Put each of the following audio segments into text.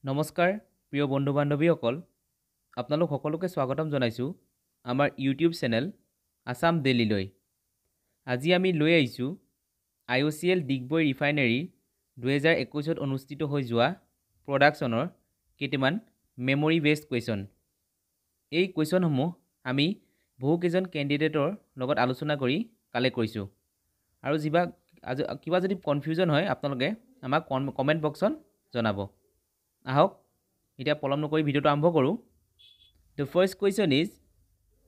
নমস্কাৰ প্ৰিয় বন্ধু বান্ধৱীসকল আপোনালোক সকলোকে স্বাগতম জনাইছোঁ আমাৰ ইউটিউব চেনেল আসাম ডেইলিলৈ। আজি আমি লৈ আহিছোঁ IOCL ডিগবৈ ৰিফাইনাৰী 2021 অনুষ্ঠিত হৈ যোৱা প্ৰডাকশ্যনৰ কেইটামান মেমৰি বেছড কুৱেশ্যন। এই কুৱেশ্যনসমূহ আমি বহুকেইজন কেণ্ডিডেটৰ লগত আলোচনা কৰি কালেক্ট কৰিছোঁ আৰু কিবা যদি কনফিউজন হয় আপোনালোকে আমাক কমেণ্ট বক্সত জনাব। আহক এতিয়া পলম নকৰি ভিডিঅ'টো আৰম্ভ কৰোঁ। The first question is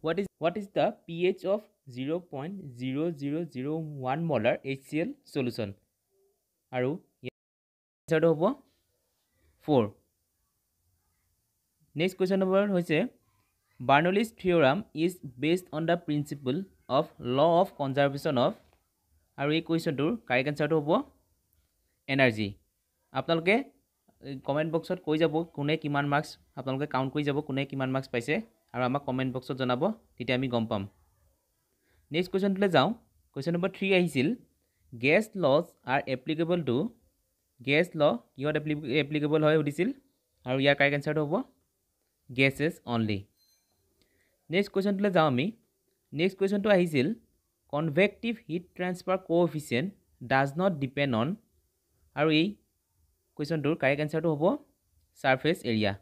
what is the pH of 0.0001 molar HCl solution? আৰু এনসাৰটো হ'ব 4। নেক্সট কুৱেশ্যন নম্বৰ হৈছে Bernoulli's theorem is based on the principle of law of conservation of, আৰু এই কুৱেশ্যনটোৰ কাৰেক্ট এনসাৰটো হ'ব এনাৰ্জি। আপোনালোকে কমেণ্ট বক্সত কৈ যাব কোনে কিমান মাৰ্কছ, আপোনালোকে কাউণ্ট কৰি যাব কোনে কিমান মাৰ্কছ পাইছে আৰু আমাক কমেণ্ট বক্সত জনাব, তেতিয়া আমি গম পাম। নেক্সট কুৱেশ্যনটোলৈ যাওঁ। কুৱেশ্যন নম্বৰ 3 আহিছিল gas laws are applicable to, gas law কিহত এপ্লিকেবল হয় সুধিছিল আৰু ইয়াৰ কাৰেক্ট এনসাৰটো হ'ব গেছেছ অনলি। নেক্সট কুৱেশ্যনটোলৈ যাওঁ আমি। নেক্সট কুৱেশ্যনটো আহিছিল convective heat transfer coefficient does not depend on, আৰু এই কুৱেশ্যনটোৰ কাৰেক্ট এনসাৰটো হ'ব ছাৰফেচ এৰিয়া।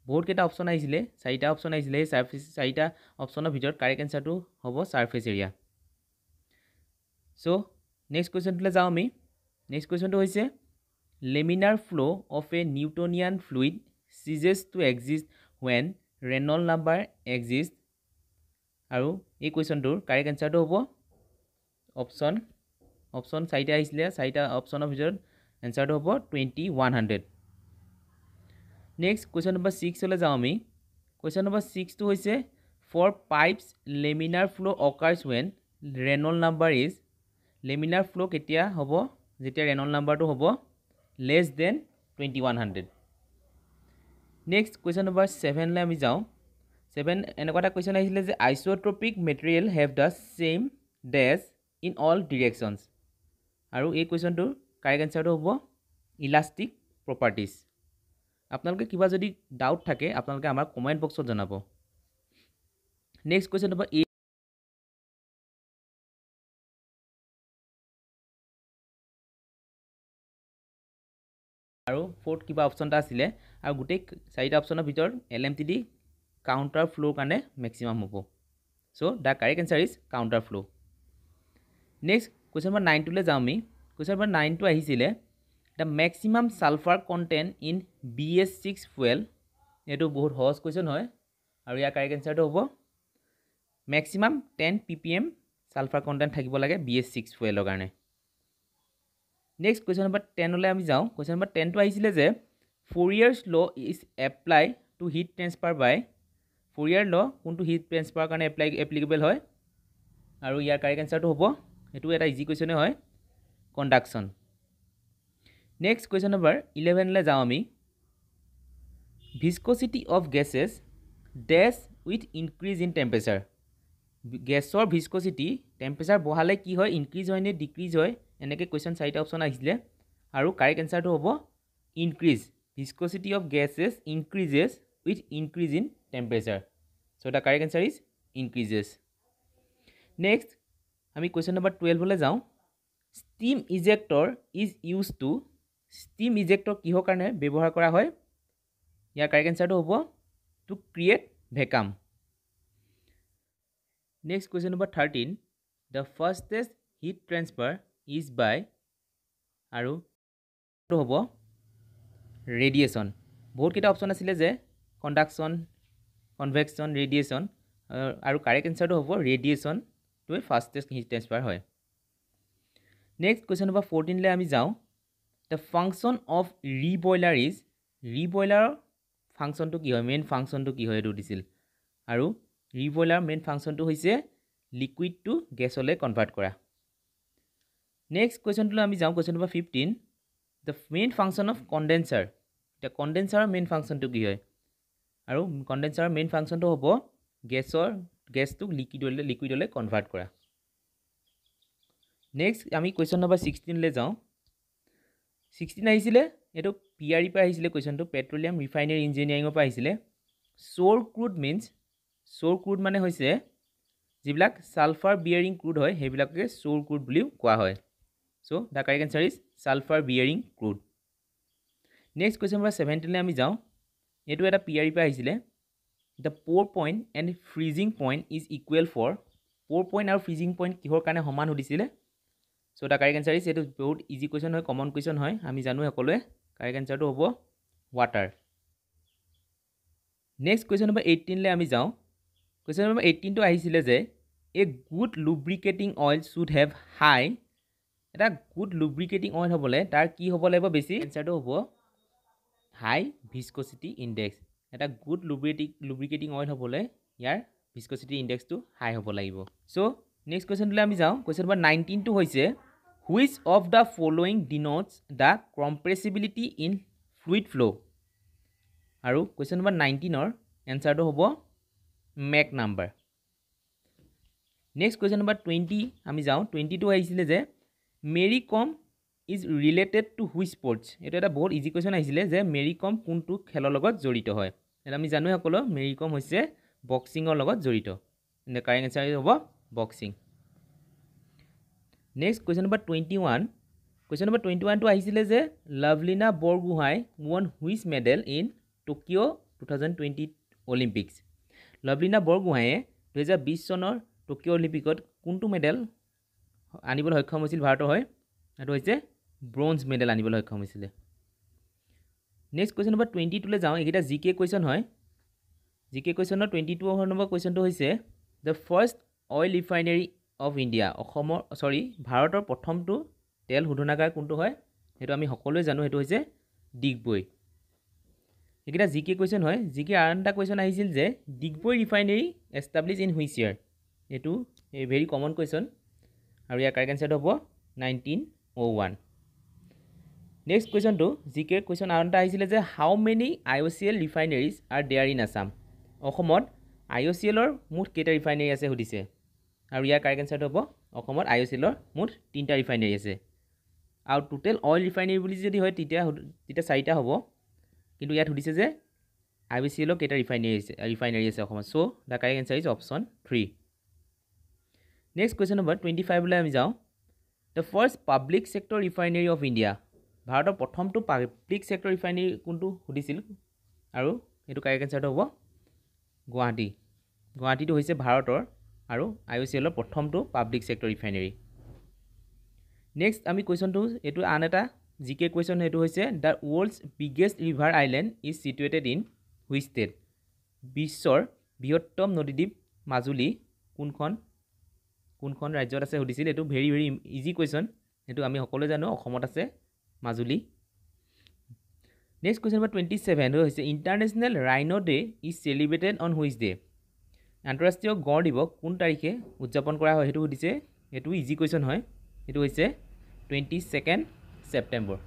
বহুতকেইটা অপশ্যন আহিছিলে, 4টা অপশ্যন আহিছিলে। এই 4টা অপশ্যনৰ ভিতৰত কাৰেক্ট এনসাৰটো হ'ব ছাৰফেচ এৰিয়া। চ' নেক্সট কুৱেশ্যনটোলৈ যাওঁ আমি। নেক্সট কুৱেশ্যনটো হৈছে laminar flow' of a Newtonian fluid ceases to exist when Reynolds number exist, আৰু এই কুৱেশ্যনটোৰ কাৰেক্ট এনসাৰটো হ'ব অপশ্যন 4টা আহিছিলে। 4টা অপশ্যনৰ ভিতৰত এনসাৰটো হ'ব 2100। নেক্সট কুৱেশ্যন নম্বৰ 6লৈ যাওঁ আমি। কুৱেশ্যন নম্বৰ 6টো হৈছে for pipes laminar flow' occurs when Reynolds number is, laminar flow' কেতিয়া হ'ব যেতিয়া ৰেনল্ড নাম্বাৰটো হ'ব less than 2100। Next question number 7লৈ আমি যাওঁ। 7 এনেকুৱা এটা কুৱেশ্যন আহিছিলে যে isotropic material have the same ডেছ ইন অল ডিৰেকশ্যনছ, আৰু এই কুৱেশ্যনটোৰ কাৰেক্ট এনসাৰটো হ'ব ইলাষ্টিক প্ৰপাৰ্টিজ। আপোনালোকে কিবা যদি ডাউট থাকে আপোনালোকে আমাৰ কমেণ্ট বক্সত জনাব। নেক্সট কুৱেশ্যন নম্বৰ 8 আৰু 4th কিবা অপশ্যন এটা আছিলে, আৰু গোটেই 4টা অপশ্যনৰ ভিতৰত LMTD কাউণ্টাৰ ফ্ল'ৰ কাৰণে মেক্সিমাম হ'ব। So' the correct answer is counter flow'. Next question number 9লৈ যাওঁ আমি। কুৱেশ্যন নম্বৰ 9টো আহিছিলে the maximum sulphur content in BS6 fuel. এইটো বহুত সহজ কুৱেশ্যন হয় আৰু ইয়াৰ কাৰেক্ট এনসাৰটো হ'ব মেক্সিমাম 10 ppm ছালফাৰ কণ্টেণ্ট থাকিব লাগে BS6 ফুৱেলৰ কাৰণে। নেক্সট কুৱেশ্যন নম্বৰ 10লৈ আমি যাওঁ। কুৱেশ্যন নম্বৰ 10টো আহিছিলে যে Fourier's law' is apply to heat transfer by, Fourier law' কোনটো হিট ট্ৰেন্সফাৰৰ কাৰণে এপ্লিকেবল হয়, আৰু ইয়াৰ কাৰেক্ট এনসাৰটো হ'ব, এইটো এটা ইজি কুৱেশ্যনে হয়, কণ্ডাকশ্যন। নেক্সট কুৱেশ্যন নম্বৰ 11লৈ যাওঁ আমি। ভিস্কোচিটি অফ গেছেছ ডেছ উইথ ইনক্ৰিজ ইন টেম্পাৰেচাৰ, গেছৰ ভিস্কোচিটি টেম্পাৰেচাৰ বঢ়ালে কি হয়, ইনক্ৰিজ হয় নে ডিক্ৰিজ হয়, এনেকৈ কুৱেশ্যন 4টা অপশ্যন আহিছিলে আৰু কাৰেক্ট এনসাৰটো হ'ব increase. Viscosity of gases increases with increase in temperature, so' the correct answer is increases. Next আমি কুৱেশ্যন নম্বৰ 12লৈ যাওঁ। Steam ejector is use to, steam ejector কিহৰ কাৰণে ব্যৱহাৰ কৰা হয়, ইয়াৰ কাৰেক্ট এনসাৰটো হ'ব to create vacuum. Next question number 13 the fastest heat transfer is by, আৰু এইটো হ'ব ৰেডিয়েশ্যন। বহুতকেইটা অপশ্যন আছিলে যে কণ্ডাকশ্যন, কনভেকশ্যন, ৰেডিয়েশ্যন, আৰু কাৰেক্ট এনসাৰটো হ'ব ৰেডিয়েশ্যনটোৱে ফাষ্টেষ্ট হিট ট্ৰেন্সফাৰ হয়। নেক্সট কুৱেশ্যন নম্বৰ 14লৈ আমি যাওঁ। দ্য ফাংচন অফ ৰিবইলাৰ ইজ, ৰিবইলাৰৰ ফাংচনটো কি হয়, মেইন ফাংচনটো কি হয় এইটো দিছিল, আৰু ৰিবইলাৰ মেইন ফাংচনটো হৈছে লিকুইড টু গেছলৈ কনভাৰ্ট কৰা। নেক্সট কুৱেশ্যনটোলৈ আমি যাওঁ। Question number 15 the main function of condenser, এতিয়া কণ্ডেনচাৰৰ মেইন ফাংচনটো কি হয়, আৰু কণ্ডেনচাৰৰ মেইন ফাংচনটো হ'ব গেছটোক লিকুইডলৈ কনভাৰ্ট কৰা। নেক্সট আমি কুৱেশ্যন নম্বৰ 16লৈ যাওঁ। 16 আহিছিলে এটো পিআৰই পৰা আহিছিলে কোৱেশ্চনটো পেট্ৰলিয়াম ৰিফাইনাৰী ইঞ্জিনিয়াৰিঙৰ পৰা আহিছিলে সোৰ ক্ৰুড মিন্স সোৰ ক্ৰুড মানে হৈছে যিবিলাক সালফাৰ বিয়াৰিং ক্ৰুড হয় সেইবিলাকে সোৰ ক্ৰুড বুলিও কোৱা হয় so the correct answer is sulphur bearing crude next question number 17 লে আমি যাওঁ এটো এটা পিআৰই পৰা আহিছিলে the pour point and freezing point is equal for pour point আৰু freezing point কিহৰ কাৰণে সমান হৈছিলে so the correct answer is এটো বহুত ইজি কোৱেশ্চন হয় কমন কোৱেশ্চন হয় আমি জানো সকলোৱে কাৰেক্ট আনসাৰটো হ'ব ওয়াটাৰ নেক্সট কোৱেশ্চন নম্বৰ 18 লে আমি যাওঁ কোৱেশ্চন নম্বৰ 18 টো আহিছিলে যে a good lubricating oil should have high এটা good lubricating oil হ'বলে তাৰ কি হ'ব লাগিব বেছি আনসাৰটো হ'ব high viscosity index এটা good lubricating oil হ'বলে ইয়াৰ viscosity index টো high হ'ব লাগিব সো নেক্সট কোৱেশ্চন লে আমি যাওঁ কোৱেশ্চন নম্বৰ 19 টো হৈছে which of the following denotes the compressibility in fluid flow আৰু কোৱেশ্চন নম্বৰ 19 ৰ আনসাৰটো হ'ব Mach number next question number 20 আমি যাওঁ 22 আহিছিলে যে Mary Kom is related to which sports এটা এটা বহুত ইজি কোৱেশ্চন আহিছিলে যে মেৰি কম কোনটো খেলৰ লগত জড়িত হয় এটা আমি জানো সকলো মেৰি কম হৈছে বক্সিংৰ লগত জড়িত ইন কাৰেক্ট আনসাৰ হ'ব boxing next question number 21 question number 21 টো আহিছিলে যে Lovlina Borgohain won which medal in Tokyo 2020 Olympics Lovlina বৰগোহাঁয়ে 2020 চনৰ টকিঅ' অলিম্পিকত কোনটো মেডেল আনিবলৈ সক্ষম হৈছিল ভাৰতৰ হয় এটো হৈছে ব্ৰঞ্জ মেডেল আনিবলৈ সক্ষম হৈছিল নেক্সট কোৱেশ্চন নম্বৰ 22 লে যাওঁ এটা জিকে কোৱেশ্চন হয় জিকে কোৱেশ্চনৰ 22 নম্বৰ কোৱেশ্চনটো হৈছে the first oil refinery of India অসমৰ ভাৰতৰ প্ৰথমটো তেল শোধনাগাৰ কোনটো হয় এটো আমি সকলোৱে জানো এটো হৈছে ডিগবৈ এটা জিকে কোৱেশ্চন হয় জিকে আনটা কোৱেশ্চন আহিছিল যে Digboi refinery establish in which ইয়াৰ এটো এ ভেৰি কমন কোৱেশ্চন আৰু ইয়াৰ কাৰেক্ট আনসাৰ হ'ব 1901 নেক্সট কোৱেশ্চনটো জিকে কোৱেশ্চন আনটা আহিছিল যে how many IOCL refineries are there in Assam অসমত আইওসিএলৰ মুঠ কেইটা ৰিফাইনাৰী আছে সুধিছে আৰু ইয়াৰ কাৰেক্ট আনসাৰটো হ'ব অসমত আইওসিএলৰ মুঠ 3টা ৰিফাইনাৰী আছে আৰু টোটাল অইল ৰিফাইনাৰী বুলি যদি হয় তেতিয়া 4টা হ'ব কিন্তু ইয়াত সুধিছে যে আইওসিএলৰ কেইটা ৰিফাইনাৰী আছে অসমত so the correct answer is option 3 next question number 25 লে আমি যাওঁ the first public sector refinery of India ভাৰতৰ প্ৰথমটো পাব্লিক সেক্টৰ ৰিফাইনাৰী কোনটো সুধিছিল আৰু এটো কাৰেক্ট আনসাৰটো হ'ব গুৱাহাটীটো হৈছে ভাৰতৰ আৰু আইওসিএলৰ প্ৰথমটো পাব্লিক সেক্টৰ ৰিফাইনাৰী নেক্সট আমি কোৱেশ্চনটো এটো আন এটা জিকে কোৱেশ্চন এটো হৈছে the world's biggest river island is situated in which state বিশ্বৰ বৃহত্তম নদীদ্বীপ মাজুলী কোনখন ৰাজ্যত আছে সুধিছিল এটো ভেৰি ইজি কোৱেশ্চন এটো আমি সকলোৱে জানো অসমত আছে মাজুলী নেক্সট কোৱেশ্চন নম্বৰ 27 হৈছে international rhino day is celebrated on which day আন্তঃৰাষ্ট্ৰীয় গড় দিৱস কোন তাৰিখে উদযাপন কৰা হয় হেতু সুধিছে এটো ইজি কোৱেশ্চন হয় এটো হৈছে 22 সেপ্টেম্বৰ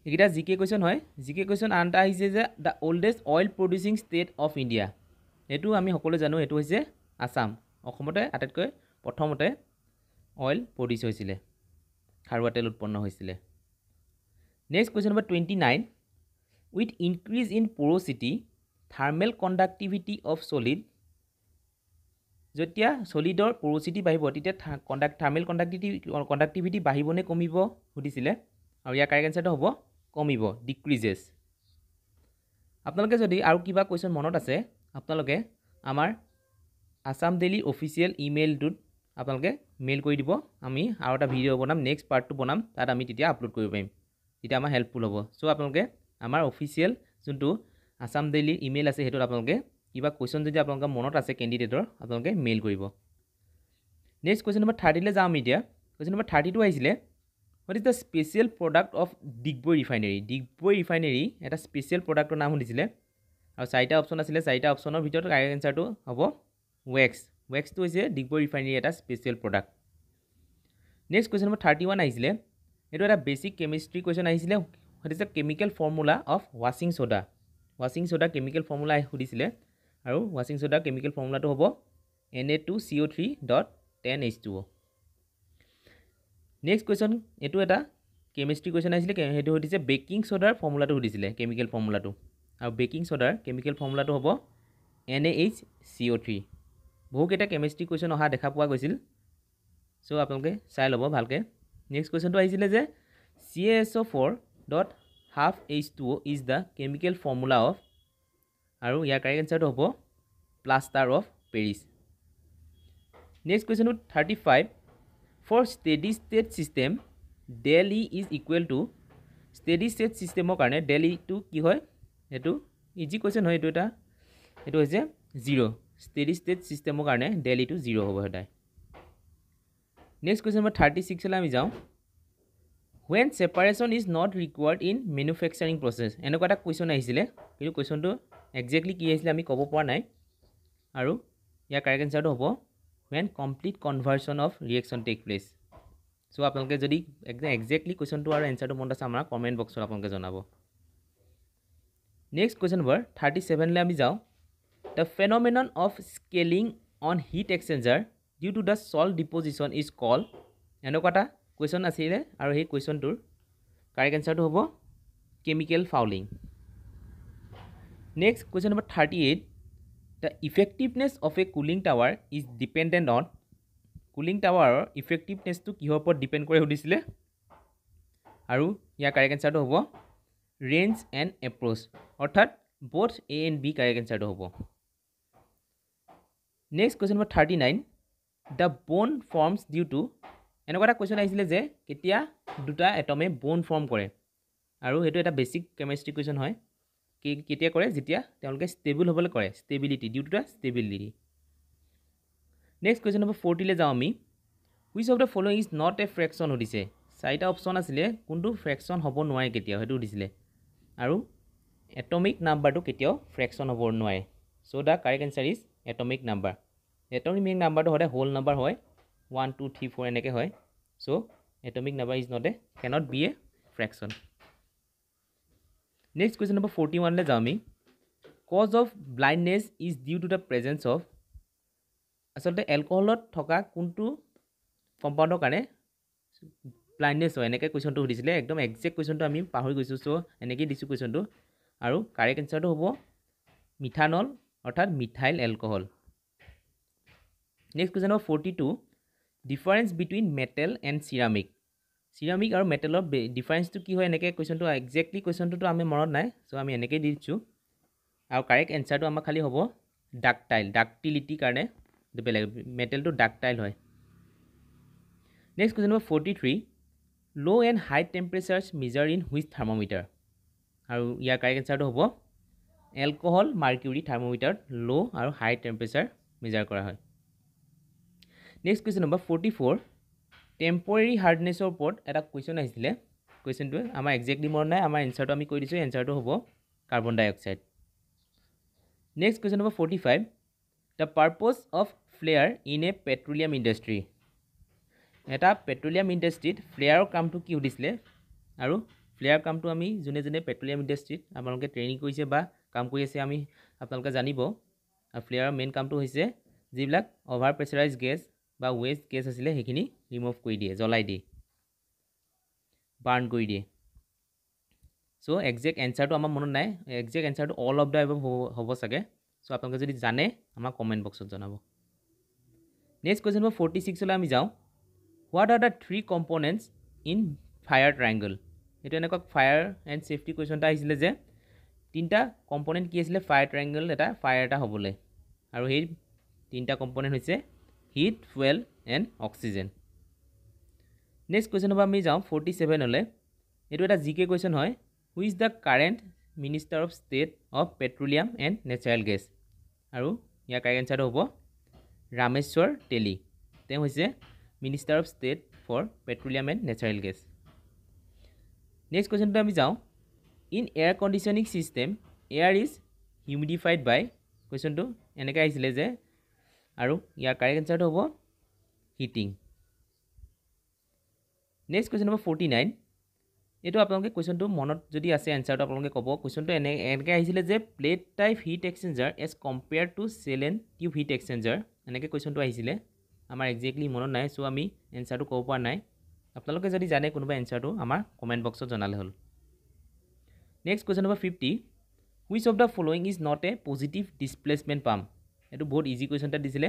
এটা জিকে কোৱেশ্চন হয় জিকে কোৱেশ্চন আনটা আহিছে যে দা ওল্ডেষ্ট অইল প্ৰডিউসিং ষ্টেট অফ ইণ্ডিয়া এটো আমি সকলোৱে জানো এটো হৈছে আসাম অসমতে আটাইতকৈ প্ৰথমতে অইল প্ৰডিউস হৈছিল খাৰুৱা তেল উৎপন্ন হৈছিল next question number 29 with increase in porosity thermal conductivity of solid যেতিয়া সলিডৰ porosity বাঢ়িব তেতিয়া থাৰ্মেল কণ্ডাক্টিভিটি বাঢ়িব নে কমিব সুধিছিলে আৰু ইয়াৰ কাৰেক্ট আনসাৰটো হ'ব কমিব ডিক্ৰিজেস আপোনালোকে যদি আৰু কিবা কোৱেশ্চন মনত আছে আপোনালোকে আমাৰ আসাম ডেইলি অফিচিয়েল ইমেইলটোত আপোনালোকে মেইল কৰি দিব আমি আৰু এটা ভিডিও বনাম নেক্সট পাৰ্টটো বনাম তাত আমি তেতিয়া আপলোড কৰিব পাৰিম তেতিয়া আমাৰ হেল্পফুল হ'ব সো আপোনালোকে আমাৰ অফিচিয়েল যোনটো আসাম ডেইলি ইমেইল আছে হেতু আপোনালোকে কিবা কোৱেশ্চন যদি আপোনালোকৰ মনত আছে ক্যান্ডিডেটৰ আপোনালোকে মেইল কৰিব নেক্সট কোৱেশ্চন নম্বৰ 30 লে যাম এতিয়া কোৱেশ্চন নম্বৰ 32 আহিছিলে what is the special product of Digboi refinery এটা স্পেশাল প্ৰডাক্টৰ নাম সুধিছিলে আৰু চাৰিটা অপচন আছিল চাৰিটা অপচনৰ ভিতৰত কাৰেক্ট আনসাৰটো হ'ব ওৱেক্সটো হৈছে ডিগবৈ ৰিফাইনাৰী এটা special product next question number 31 আহিছিলে এটো এটা বেসিক কেমিষ্ট্ৰি কোৱেশ্চন আহিছিলে what is the chemical formula of washing soda chemical formula সুধিছিলে আৰু washing soda chemical formulaটো হ'ব Na2CO3.10H2O নেক্সট কোৱেশ্চন এটো এটা কেমিষ্ট্ৰি কুৱেশ্যন আহিছিলে সেইটো সুধিছে বেকিং সোডাৰ ফৰ্মুলাটো সুধিছিলে কেমিকেল ফৰ্মুলাটো আৰু বেকিং সোডাৰ কেমিকেল ফৰ্মুলাটো হ'ব NaHCO3 বহুকেইটা কেমিষ্ট্ৰি কুৱেশ্যন অহা দেখা পোৱা গৈছিল সো আপোনালোকে চাই ল'ব ভালকৈ নেক্সট কুৱেশ্যনটো আহিছিলে যে CaSO4.12H2O is the chemical formula of আৰু ইয়াৰ কাৰেক্ট এনসাৰটো হ'ব প্লাষ্টাৰ অফ পেৰিছ নেক্সট কুৱেশ্যনটো 35 for steady state system del E is equal to steady state system কাৰণে del E টো কি হয় এটো ইজি কোৱেশ্চন হয় এটো হৈছে 0 steady state system কাৰণে del E টো 0 হ'ব হদাই নেক্সট কুৱেশ্চন নম্বৰ 36 লে আমি যাও when separation is not required in manufacturing process এনেকুৱা এটা কুৱেশ্চন আহিছিলে কিন্তু কুৱেশ্চনটো এক্স্যাক্টলি কি আহিছিলে আমি ক'ব পৰা নাই আৰু ইয়াৰ কাৰেক্ট এনসাৰটো হ'ব when complete conversion of reaction take place so আপোনালোকে যদি এক্স্যাক্টলি কুৱেশ্চনটো আৰু এনসাৰটো মনত আছে আমাৰ কমেন্ট বক্সত আপোনালোকে জনাব নেক্সট কুৱেশ্চন নম্বৰ 37 লে আমি যাও the phenomenon of scaling on heat exchanger due to the salt deposition is called এনেকুৱা এটা কুৱেশ্চন আছিলে আৰু এই কুৱেশ্চনটোৰ কাৰেক্ট এনসাৰটো হ'ব chemical fouling next question number 38 the effectiveness of a cooling tower is dependent on cooling tower effectiveness to কিহৰ ওপৰত depend কৰে সুধিছিলে আৰু ইয়াৰ কাৰেক্ট এনসাৰটো হ'ব range and approach অৰ্থাৎ both A and B correct এনসাৰটো হ'ব next question number 39 the bone forms due to এনেকুৱা এটা কোৱেশ্চন আহিছিলে যে কেতিয়া দুটা এটমে বন ফৰ্ম কৰে আৰু হেতু এটা বেসিক কেমিষ্ট্ৰি কোৱেশ্চন হয় কি কেতিয়া কৰে যেতিয়া তেওঁলোকে ষ্টেবল হ'বলৈ কৰে stability due to the stability next question number 40 লে যাও আমি which of the following is not a fraction সুধিছে চাৰিটা অপচন আছিল কোনটো ফ্ৰেকচন হ'ব নোৱাৰে কেতিয়া হেতু সুধিছিলে আৰু এটমিক নাম্বাৰটো কেতিয়াও ফ্ৰেকচন হ'ব নোৱাৰে so the correct answer is atomic number atomic নাম্বাৰটো হয় হোল নাম্বাৰ হয় 1 2 3 4 এনেকে হয় so atomic number is not a cannot be a fraction next question number 41 le jami cause of blindness is due to the presence of asolte alcohol thoka kuntu compound kane blindness hoy eneke question to hudisile ekdom exact question to ami pahoi goisu so eneke disu question to aru correct answer to hobo methanol orthat methyl alcohol next question number 42 difference between metal and ceramic আৰু মেটেলৰ ডিফাৰেন্সটো কি হয় এনেকে কোৱেশ্চনটো exactly কোৱেশ্চনটো আমি মনত নাই so আমি এনেকে দিছো আৰু কাৰেক্ট এনসাৰটো আমাৰ খালি হ'ব ডাক্টিলিটি কাৰণে বেলেগ মেটেলটো ডাক্টাইল হয় next question number 43 low and high temperatures measure in which thermometer আৰু ইয়াৰ কাৰেক্ট এনসাৰটো হ'ব এলকহল মাৰ্কিউৰি থাৰ্মোমিটাৰত লো আৰু হাই টেম্পাৰেচাৰ মেজাৰ কৰা হয় নেক্সট কোৱেশ্চন নম্বৰ 44 টেম্পৰেৰী হাৰ্ডনেছৰ ওপৰত এটা কোৱেশ্চন আহিছিলে কোৱেশ্চনটো আমাৰ এক্স্যাক্টলি মনত নাই আমাৰ এনসাৰটো আমি কৈ দিছো এনসাৰটো হ'ব carbon dioxide next question number 45 the purpose of flare in a petroleum industry এটা পেট্ৰোলিয়াম ইণ্ডাষ্ট্ৰীত ফ্লেয়াৰৰ কামটো কি সুধিছিলে আৰু ফ্লেয়াৰ কামটো আমি জুনে জুনে পেট্ৰোলিয়াম ইণ্ডাষ্ট্ৰীত আপোনালোকে ট্ৰেইনিং কৰিছে বা কাম কৰি আছে আমি আপোনালোকে জানিব আৰু ফ্লেয়াৰৰ মেইন কামটো হৈছে যিবিলাক অভাৰ প্ৰেছাৰাইজ গেছ বা ওয়েস্ট গেছ আছিলে হেখিনি ৰিমুভ কৰি দিয়ে জ্বলাই দিয়ে বাৰ্ন কৰি দিয়ে সো এক্সাক্ট এনসাৰটো আমাৰ মনত নাই এক্সাক্ট এনসাৰটো অল অফ দা এবভ হ'ব সাগে সো আপোনালোকে যদি জানে আমাৰ কমেন্ট বক্সত জনাব নেক্সট কোৱেশ্চন নম্বৰ 46 লে আমি যাও what are the three components in fire triangle এটো এনেকুৱা ফায়াৰ এণ্ড সেফটি কোৱেশ্চন টা আহিছিলে যে তিনটা কম্পোনেন্ট কি আছিল ফায়াৰ ট্ৰায়াঙ্গল এটা ফায়াৰ এটা হ'বলে আৰু এই তিনটা কম্পোনেন্ট হৈছে heat fuel and oxygen next question হ'ব আমি যাও 47 হলে এটো এটা জিকে কোৱেশ্চন হয় who is the current minister of state of petroleum and natural gas আৰু ইয়াৰ কাৰেক্ট আনসাৰ হ'ব ৰামেশ্বৰ তেলী তেওঁ হৈছে minister of state for petroleum and natural gas next কোৱেশ্চনটো আমি যাও in air conditioning system air is humidified by কোৱেশ্চনটো এনেকৈ আহিছিলে যে আৰু ইয়াৰ কাৰেক্ট আনসাৰটো হ'ব হিটিং নেক্সট কোৱেশ্চন নম্বৰ 49 এটো আপোনালোকে কোৱেশ্চনটো মনত যদি আছে আনসাৰটো আপোনালোকে ক'ব কোৱেশ্চনটো এনেকৈ আহিছিলে যে plate type heat exchanger as compare to shell and tube heat exchanger এনেকৈ কোৱেশ্চনটো আহিছিলে আমাৰ এক্স্যাক্টলি মনত নাই সো আমি আনসাৰটো ক'ব পৰা নাই আপোনালোকে যদি জানে কোনোবা এনসাৰটো আমাৰ কমেন্ট বক্সত জনালে হ'ল next question number 50 which of the following is not a positive displacement pump এটো বহুত ইজি কোৱেশ্চন এটা দিছিলে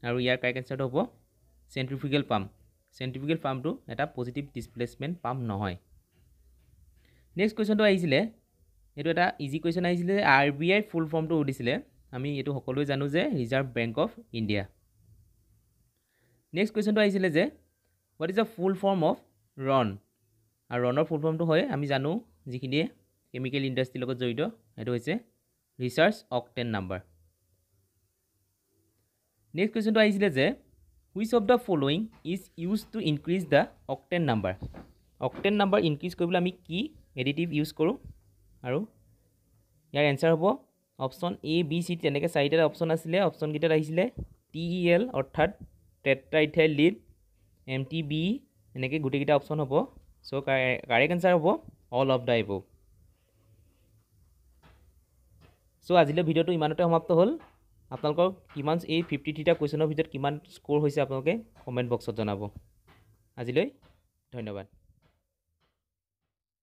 আৰু ইয়াৰ কাৰেক্ট এনসাৰটো হ'ব সেন্ট্ৰিফিউগেল পাম্প সেন্ট্ৰিফিউগেল পাম্পটো এটা পজিটিভ ডিসপ্লেসমেন্ট পাম্প নহয় নেক্সট কোৱেশ্চনটো আহিছিলে এটো এটা ইজি কোৱেশ্চন আহিছিলে আৰবিআই ফুল ফৰ্মটো উদিছিলে আমি এটো সকলোৱে জানো যে reserve bank of India next কোৱেশ্চনটো আহিছিলে যে what is the full form of RON আৰু RONৰ ফুল ফৰ্মটো হয় আমি জানো যিখিনিয়ে কেমিক্যাল ইন্ডাষ্ট্ৰি লগত জড়িত এটো হৈছে ৰিচাৰ্চ অক্টেন নাম্বাৰ নেক্সট কোৱেশ্চনটো আহিছিলে যে which of the following is used to increase the octane number octane number increase কৰিবলৈ আমি কি এডিটিভ ইউজ কৰো আৰু ইয়াৰ এনসাৰ হ'ব অপচন এ বি সি তেনেকৈ চাৰিটা অপচন আছিল অপচন গিটাত আহিছিলে TEL অৰ্থাৎ টেট্ৰাইথাইল লিড MTB এনেকৈ গুটেকিটা অপচন হ'ব সো কারেক্ট আনসার হ'ব all of the above so আজিলৈ ভিডিওটো ইমানতে সমাপ্ত হ'ল আপোনালোকৰ কিমান এই 53টা কোৱেশ্চনৰ ভিতৰত কিমান স্কোৰ হৈছে আপোনালোকে কমেন্ট বক্সত জনাব আজিলৈ ধন্যবাদ